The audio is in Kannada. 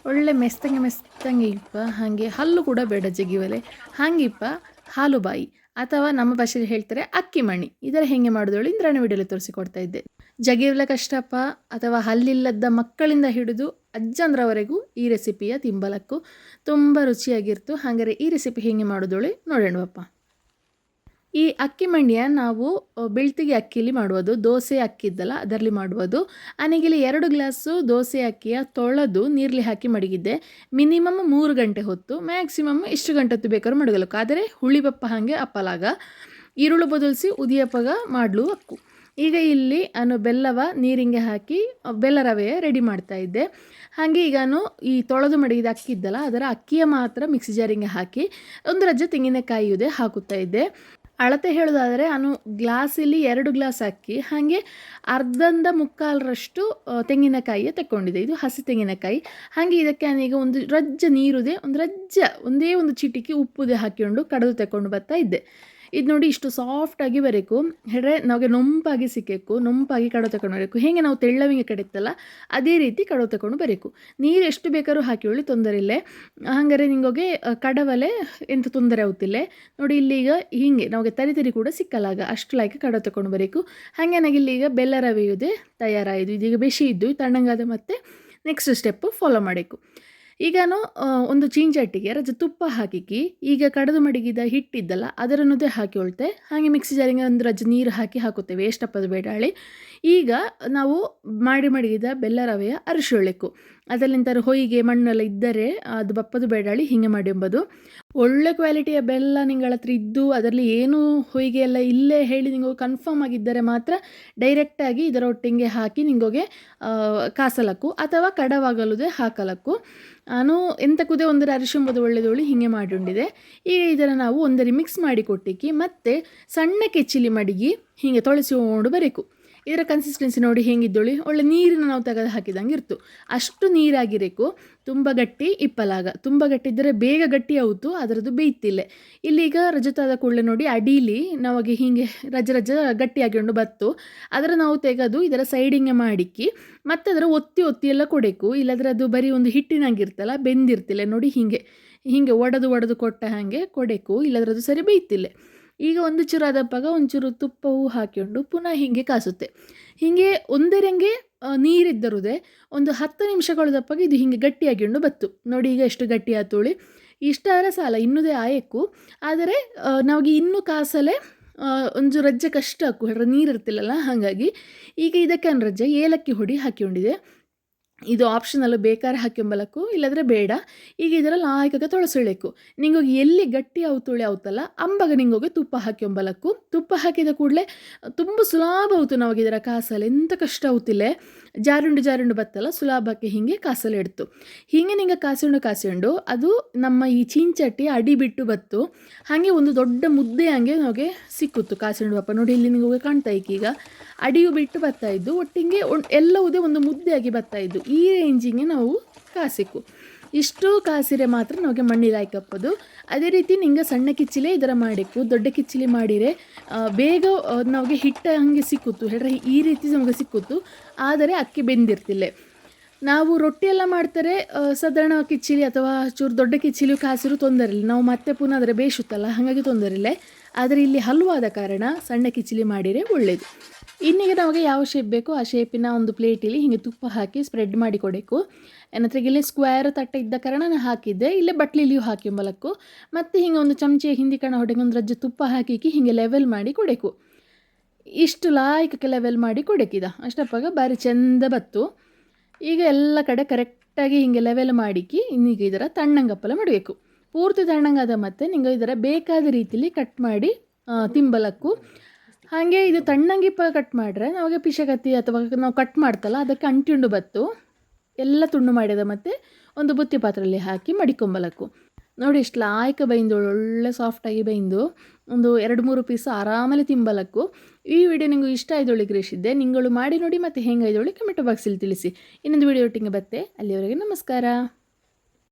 ಒಳ್ಳೆ ಮೆಸ್ತಂಗೆ ಮೆಸ್ತಂಗೆ ಇಪ್ಪ ಹಾಗೆ ಹಲ್ಲು ಕೂಡ ಬೇಡ ಜಗಿವಲೆ ಹಾಂಗಿಪ್ಪ ಹಾಲು ಬಾಯಿ ಅಥವಾ ನಮ್ಮ ಭಾಷೆಯಲ್ಲಿ ಹೇಳ್ತಾರೆ ಅಕ್ಕಿ ಮಣಿ. ಇದರ ಹೆಂಗೆ ಮಾಡೋದು ಇಂದ್ರಾಣಿ ವಿಡಿಯೋಲಿ ತೋರಿಸಿಕೊಡ್ತಾ ಇದ್ದೆ. ಜಗಿವಲೆ ಕಷ್ಟಪ್ಪ ಅಥವಾ ಹಲ್ಲಿಲ್ಲದ ಮಕ್ಕಳಿಂದ ಹಿಡಿದು ಅಜ್ಜಂದ್ರವರೆಗೂ ಈ ರೆಸಿಪಿಯ ತಿಂಬಲಕ್ಕೂ ತುಂಬ ರುಚಿಯಾಗಿರ್ತು. ಹಾಗಾದರೆ ಈ ರೆಸಿಪಿ ಹೆಂಗೆ ಮಾಡೋದೊಳಿ ನೋಡೋಣವಪ್ಪ. ಈ ಅಕ್ಕಿ ಮಂಡಿಯ ನಾವು ಬೆಳ್ತಿಗೆ ಅಕ್ಕಿಲಿ ಮಾಡುವುದು, ದೋಸೆ ಅಕ್ಕಿ ಇದ್ದಲ್ಲ ಅದರಲ್ಲಿ ಮಾಡುವುದು. ನನಗಿಲ್ಲಿ 2 ಗ್ಲಾಸು ದೋಸೆ ಅಕ್ಕಿಯ ತೊಳೆದು ನೀರಲ್ಲಿ ಹಾಕಿ ಮಡಗಿದ್ದೆ. ಮಿನಿಮಮ್ 3 ಗಂಟೆ ಹೊತ್ತು, ಮ್ಯಾಕ್ಸಿಮಮ್ ಎಷ್ಟು ಗಂಟೆ ಹೊತ್ತು ಬೇಕಾದ್ರೂ ಮಡಗಬೇಕು. ಆದರೆ ಹುಳಿಬಪ್ಪ ಹಾಗೆ ಅಪ್ಪಲಾಗ ಈರುಳ್ಳು ಬದಲಿಸಿ ಉದಿಯಪ್ಪಗ ಮಾಡಲು ಅಕ್ಕು. ಈಗ ಇಲ್ಲಿ ನಾನು ಬೆಲ್ಲವ ನೀರಿಂಗೆ ಹಾಕಿ ಬೆಲ್ಲ ರವೆ ರೆಡಿ ಮಾಡ್ತಾ ಇದ್ದೆ. ಹಾಗೆ ಈಗ ನಾನು ಈ ತೊಳೆದು ಮಡಗಿದ ಅಕ್ಕಿ ಇದ್ದಲ್ಲ ಅದರ ಅಕ್ಕಿಯ ಮಾತ್ರ ಮಿಕ್ಸಿ ಜಾರಿಂಗೆ ಹಾಕಿ ಒಂದು ರಜ್ಜೆ ತೆಂಗಿನಕಾಯಿ ಹಾಕುತ್ತಾ ಇದ್ದೆ. ಅಳತೆ ಹೇಳೋದಾದರೆ ನಾನು ಗ್ಲಾಸಲ್ಲಿ 2 ಗ್ಲಾಸ್ ಅಕ್ಕಿ ಹಾಗೆ ಅರ್ಧಂದ ಮುಕ್ಕಾಲರಷ್ಟು ತೆಂಗಿನಕಾಯಿಯೇ ತಗೊಂಡಿದ್ದೆ. ಇದು ಹಸಿ ತೆಂಗಿನಕಾಯಿ. ಹಾಗೆ ಇದಕ್ಕೆ ನಾನೀಗ ಒಂದು ರಜ್ಜ ನೀರುದೆ, ಒಂದೇ ಒಂದು ಚಿಟಿಕೆ ಉಪ್ಪುದೆ ಹಾಕಿಕೊಂಡು ಕಡೆದು ತಗೊಂಡು ಬರ್ತಾ ಇದ್ದೆ. ಇದು ನೋಡಿ ಇಷ್ಟು ಸಾಫ್ಟಾಗಿ ಬರಬೇಕು. ಹೇಳಿದ್ರೆ ನಮಗೆ ನೊಂಪಾಗಿ ಸಿಕ್ಕಬೇಕು, ನೊಂಪಾಗಿ ಕಡವು ತಗೊಂಡು ಬರಬೇಕು. ಹೇಗೆ ನಾವು ತೆಳ್ಳವಿಗೆ ಕಡಿತಲ್ಲ ಅದೇ ರೀತಿ ಕಡವು ತಗೊಂಡು ಬರಬೇಕು. ನೀರು ಎಷ್ಟು ಬೇಕಾದ್ರೂ ಹಾಕಿಕೊಳ್ಳಿ, ತೊಂದರೆ ಇಲ್ಲ. ಹಾಗಾದ್ರೆ ನಿಮಗೆ ಕಡವಲೆ ಎಂತ ತೊಂದರೆ ಆಗುತ್ತಿಲ್ಲ ನೋಡಿ. ಇಲ್ಲಿಗ ಹೀಗೆ ನಮಗೆ ತರಿ ಕೂಡ ಸಿಕ್ಕಲಾಗ ಅಷ್ಟು ಲೈಕ್ ಕಡವು ತಗೊಂಡು ಬರಬೇಕು. ಹಾಗೆ ನನಗೆ ಇಲ್ಲಿಗ ಬೆಲ್ಲ ರವೆಯುವುದೇ ತಯಾರಾಯಿತು. ಇದೀಗ ಬೆಸಿ ಇದ್ದು ತಣ್ಣಗಾದ ಮತ್ತೆ ನೆಕ್ಸ್ಟ್ ಸ್ಟೆಪ್ಪು ಫಾಲೋ ಮಾಡಬೇಕು. ಈಗನು ಒಂದು ಚೀಂಚಟ್ಟಿಗೆ ರಜೆ ತುಪ್ಪ ಹಾಕಿ ಈಗ ಕಡದು ಮಡಗಿದ ಹಿಟ್ಟಿದ್ದಲ್ಲ ಅದರನ್ನುದೇ ಹಾಕಿ ಹೊಳ್ತೆ. ಹಾಗೆ ಮಿಕ್ಸಿ ಜಾರಿಗೆ ಒಂದು ರಜೆ ನೀರು ಹಾಕುತ್ತೇವೆ, ಎಷ್ಟಪ್ಪದು ಬೇಡಾಳಿ. ಈಗ ನಾವು ಮಡಗಿದ ಬೆಲ್ಲ ರವೆಯ ಅರಿಶಿೊಳ್ಳೆಕ್ಕು ಅದರಲ್ಲಿಂತರ ಹೊಯ್ಗೆ ಮಣ್ಣೆಲ್ಲ ಇದ್ದರೆ ಅದು ಬಪ್ಪದು ಬೇಡಾಳಿ ಹಿಂಗೆ ಮಾಡಿ ಎಂಬುದು. ಒಳ್ಳೆ ಕ್ವಾಲಿಟಿಯ ಬೆಲ್ಲ ನಿಂಗಳ ಹತ್ರ ಇದ್ದು ಅದರಲ್ಲಿ ಏನು ಹೊಯ್ಗೆ ಎಲ್ಲ ಇಲ್ಲೇ ಹೇಳಿ ನಿಮಗೆ ಕನ್ಫರ್ಮ್ ಆಗಿದ್ದರೆ ಮಾತ್ರ ಡೈರೆಕ್ಟಾಗಿ ಇದರೊಟ್ಟಿಗೆ ಹಾಕಿ ನಿಮಗೆ ಕಾಸಲಕ್ಕು ಅಥವಾ ಕಡವಾಗಲುದೇ ಹಾಕಲಕ್ಕು. ನಾನು ಎಂತಕ್ಕೂದೇ ಒಂದರ ಅರಿಶಿಂಬುದು ಒಳ್ಳೆದೊಳಿ ಹೀಗೆ ಮಾಡಿಕೊಂಡಿದೆ. ಈಗ ಇದನ್ನು ನಾವು ಒಂದರಿ ಮಿಕ್ಸ್ ಮಾಡಿ ಕೊಟ್ಟಿಕ್ಕಿ ಮತ್ತೆ ಸಣ್ಣಕ್ಕೆ ಚಿಲ್ಲಿ ಮಡಗಿ ಹೀಗೆ ತೊಳೆಸಿಕೊಂಡು ಬರಬೇಕು. ಇದರ ಕನ್ಸಿಸ್ಟೆನ್ಸಿ ನೋಡಿ ಹೇಗಿದ್ದೊಳಿ, ಒಳ್ಳೆ ನೀರಿನ ನಾವು ತೆಗೆದು ಹಾಕಿದಂಗೆ ಇರ್ತು. ಅಷ್ಟು ನೀರಾಗಿರಬೇಕು. ತುಂಬ ಗಟ್ಟಿ ಇಪ್ಪಲಾಗ, ತುಂಬ ಗಟ್ಟಿ ಇದ್ದರೆ ಬೇಗ ಗಟ್ಟಿ ಆಯಿತು, ಅದರದ್ದು ಬೇಯ್ತಿಲ್ಲ. ಇಲ್ಲೀಗ ರಜತಾದ ಕೂಡಲೇ ನೋಡಿ ಅಡೀಲಿ ನಮಗೆ ಹೀಗೆ ರಜ ಗಟ್ಟಿಯಾಗಿಕೊಂಡು ಬತ್ತು. ಅದರ ನಾವು ತೆಗೆದು ಇದರ ಸೈಡಿಂಗೆ ಮಾಡಿಕ್ಕಿ ಮತ್ತು ಅದರ ಒತ್ತಿ ಎಲ್ಲ ಕೊಡಬೇಕು. ಇಲ್ಲದ್ರೆ ಅದು ಬರೀ ಒಂದು ಹಿಟ್ಟಿನಾಗಿರ್ತಲ್ಲ, ಬೆಂದಿರ್ತಿಲ್ಲ ನೋಡಿ. ಹೀಗೆ ಒಡೆದು ಕೊಟ್ಟ ಹಾಗೆ ಕೊಡಬೇಕು, ಇಲ್ಲದ್ರೆ ಅದು ಸರಿ ಬೇಯ್ತಿಲ್ಲ. ಈಗ ಒಂದು ಚೂರು ಅದಪ್ಪಾಗ ಒಂಚೂರು ತುಪ್ಪವು ಹಾಕಿಕೊಂಡು ಪುನಃ ಹೀಗೆ ಕಾಸುತ್ತೆ. ಹೀಗೆ ಒಂದರಂಗೆ ನೀರಿದ್ದರುದೇ ಒಂದು 10 ನಿಮಿಷಗಳದಪ್ಪಾಗ ಇದು ಹೀಗೆ ಗಟ್ಟಿಯಾಗಿಕೊಂಡು ಬತ್ತು ನೋಡಿ. ಈಗ ಎಷ್ಟು ಗಟ್ಟಿ ಆತೋಳಿ, ಇಷ್ಟಾರ ಸಾಲ ಇನ್ನುದೇ ಆಯಕ್ಕೂ. ಆದರೆ ನಮಗೆ ಇನ್ನೂ ಕಾಸಲೆ ಒಂದು ರಜ್ಜೆ ಕಷ್ಟ ಹಾಕು ಹೇಳ್ರೆ ನೀರು ಇರ್ತಿಲ್ಲಲ್ಲ. ಹಾಗಾಗಿ ಈಗ ಇದಕ್ಕೆ ನಾನು ರಜ್ಜೆ ಏಲಕ್ಕಿ ಹೊಡಿ ಹಾಕಿಕೊಂಡಿದೆ. ಇದು ಆಪ್ಷನಲ್, ಬೇಕಾದ್ರೆ ಹಾಕೊಂಬಲಕ್ಕು ಇಲ್ಲದ್ರೆ ಬೇಡ. ಈಗ ಇದರಲ್ಲಿ ಆಯ್ಕಾಗ ತೊಳಸಬೇಕು. ನಿಂಗೋಗಿ ಎಲ್ಲಿ ಗಟ್ಟಿ ಅವತುಳಿ ಆಗುತ್ತಲ್ಲ ಅಂಬಾಗ ನಿಂಗೋಗಿ ತುಪ್ಪ ಹಾಕೊಂಬಲಕ್ಕು. ತುಪ್ಪ ಹಾಕಿದ ಕೂಡಲೇ ತುಂಬ ಸುಲಭ ಆಯಿತು ನಮಗೆ ಇದರ ಕಾಸಲ್ಲಿ, ಎಂಥ ಕಷ್ಟ ಆಗುತ್ತಿಲ್ಲ. ಜಾರುಂಡು ಬತ್ತಲ್ಲ ಸುಲಭಕ್ಕೆ ಹೀಗೆ ಕಾಸಲ್ಲಿ ಇಡ್ತು. ಹೀಗೆ ನಿಂಗೆ ಕಾಸಿಕೊಂಡು ಅದು ನಮ್ಮ ಈ ಚೀಂಚಟ್ಟಿ ಅಡಿ ಬಿಟ್ಟು ಬತ್ತು. ಹಾಗೆ ಒಂದು ದೊಡ್ಡ ಮುದ್ದೆ ಹಂಗೆ ನಮಗೆ ಸಿಕ್ಕುತ್ತು ಕಾಸಿಕೊಂಡು ಬಪ್ಪ ನೋಡಿ. ಇಲ್ಲಿ ನಿಮಗೆ ಕಾಣ್ತಾ ಈಗ ಅಡಿಯು ಬಿಟ್ಟು ಬರ್ತಾಯಿದ್ದು, ಒಟ್ಟಿಗೆ ಎಲ್ಲವುದೇ ಒಂದು ಮುದ್ದೆಯಾಗಿ ಬರ್ತಾಯಿದ್ದು. ಈ ರೇಂಜಿಗೆ ನಾವು ಕಾಸಿಕ್ಕು. ಇಷ್ಟು ಕಾಸಿರೆ ಮಾತ್ರ ನಮಗೆ ಮಣ್ಣಿಲ್ ಹಾಕಪ್ಪದು. ಅದೇ ರೀತಿ ನಿಂಗೆ ಸಣ್ಣ ಕಿಚ್ಚಿಲೆ ಇದರ ಮಾಡಿಕ್ಕು, ದೊಡ್ಡ ಕಿಚ್ಚಿಲಿ ಮಾಡಿದರೆ ಬೇಗ ನಮಗೆ ಹಿಟ್ಟ ಹಂಗೆ ಸಿಕ್ಕುತ್ತು ಹೇಳ್ರೆ ಈ ರೀತಿ ನಮಗೆ ಸಿಕ್ಕುತ್ತು. ಆದರೆ ಅಕ್ಕಿ ಬೆಂದಿರ್ತಿಲ್ಲ. ನಾವು ರೊಟ್ಟಿ ಎಲ್ಲ ಮಾಡ್ತಾರೆ ಸಾಧಾರಣ ಕಿಚ್ಚಿಲಿ ಅಥವಾ ಚೂರು ದೊಡ್ಡ ಕಿಚ್ಚಿಲಿಯು ಕಾಸಿರು ತೊಂದರೆ ಇಲ್ಲ, ನಾವು ಮತ್ತೆ ಪುನಃ ಅದರ ಬೇಯಿಸುತ್ತಲ್ಲ ಹಾಗಾಗಿ ತೊಂದರೆ ಇಲ್ಲ. ಆದರೆ ಇಲ್ಲಿ ಹಲ್ವಾದ ಕಾರಣ ಸಣ್ಣ ಕಿಚ್ಚಿಲಿ ಮಾಡಿದರೆ ಒಳ್ಳೆಯದು. ಇನ್ನೀಗ ನಮಗೆ ಯಾವ ಶೇಪ್ ಬೇಕೋ ಆ ಶೇಪಿನ ಒಂದು ಪ್ಲೇಟಲ್ಲಿ ಹೀಗೆ ತುಪ್ಪ ಹಾಕಿ ಸ್ಪ್ರೆಡ್ ಮಾಡಿ ಕೊಡಬೇಕು. ನನ್ನತ್ರಗೆ ಇಲ್ಲಿ ಸ್ಕ್ವೇರ್ ತಟ್ಟೆ ಇದ್ದ ಕಾರಣ ನಾನು ಹಾಕಿದ್ದೆ. ಇಲ್ಲೇ ಬಟ್ಲಿಲಿಯೂ ಹಾಕಿಂಬಲಕ್ಕು. ಮತ್ತು ಹೀಗೆ ಒಂದು ಚಮಚೆ ಹಿಂದಿ ಕಣ ಹೊಡೆಗೆ ಒಂದು ರಜ್ಜೆ ತುಪ್ಪ ಹಾಕಿ ಹೀಗೆ ಲೆವೆಲ್ ಮಾಡಿ ಕೊಡಬೇಕು. ಇಷ್ಟು ಲಾಯ್ಕಕ್ಕೆ ಲೆವೆಲ್ ಮಾಡಿ ಕೊಡಕಿದ ಅಷ್ಟಪ್ಪಾಗ ಭಾರಿ ಚೆಂದ ಬತ್ತು. ಈಗ ಎಲ್ಲ ಕಡೆ ಕರೆಕ್ಟಾಗಿ ಹೀಗೆ ಲೆವೆಲ್ ಮಾಡಿಕ್ಕಿ ಇನ್ನೀಗ ಇದರ ತಣ್ಣಂಗಪ್ಪಲ ಮಾಡಬೇಕು. ಪೂರ್ತಿ ತಣ್ಣಂಗಾದ ಮತ್ತೆ ನಿಂಗೆ ಇದರ ಬೇಕಾದ ರೀತಿಲಿ ಕಟ್ ಮಾಡಿ ತಿಂಬಲಕ್ಕು. ಹಾಗೆ ಇದು ತಣ್ಣಂಗಿಪ್ಪ ಕಟ್ ಮಾಡಿದ್ರೆ ನಮಗೆ ಪಿಶಕತ್ತಿ ಅಥವಾ ನಾವು ಕಟ್ ಮಾಡ್ತಲ್ಲ ಅದಕ್ಕೆ ಅಂಟಿಂಡು ಬತ್ತು. ಎಲ್ಲ ತುಂಡು ಮಾಡಿದ ಮತ್ತು ಒಂದು ಬುತ್ತಿ ಪಾತ್ರೆಯಲ್ಲಿ ಹಾಕಿ ಮಡಿಕೊಂಬಲಕ್ಕು. ನೋಡಿ ಇಷ್ಟು ಲಾಯ್ಕ ಬೈಂದು ಒಳ್ಳೆ ಸಾಫ್ಟಾಗಿ ಬೈಂದು ಒಂದು 2-3 ಪೀಸ್ ಆರಾಮಲ್ಲಿ ತಿಂಬಲಕ್ಕು. ಈ ವಿಡಿಯೋ ನಿಮಗೂ ಇಷ್ಟ ಆಯ್ದೊಳಿಗೆ ಗ್ರೇಷಿದ್ದೆ. ನಿಂಗಳು ಮಾಡಿ ನೋಡಿ ಮತ್ತು ಹೆಂಗಾಯ್ದೊಳಿ ಕಮೆಂಟ್ ಬಾಕ್ಸಲ್ಲಿ ತಿಳಿಸಿ. ಇನ್ನೊಂದು ವಿಡಿಯೋ ಒಟ್ಟಿಗೆ ಬತ್ತೆ. ಅಲ್ಲಿವರೆಗೆ ನಮಸ್ಕಾರ.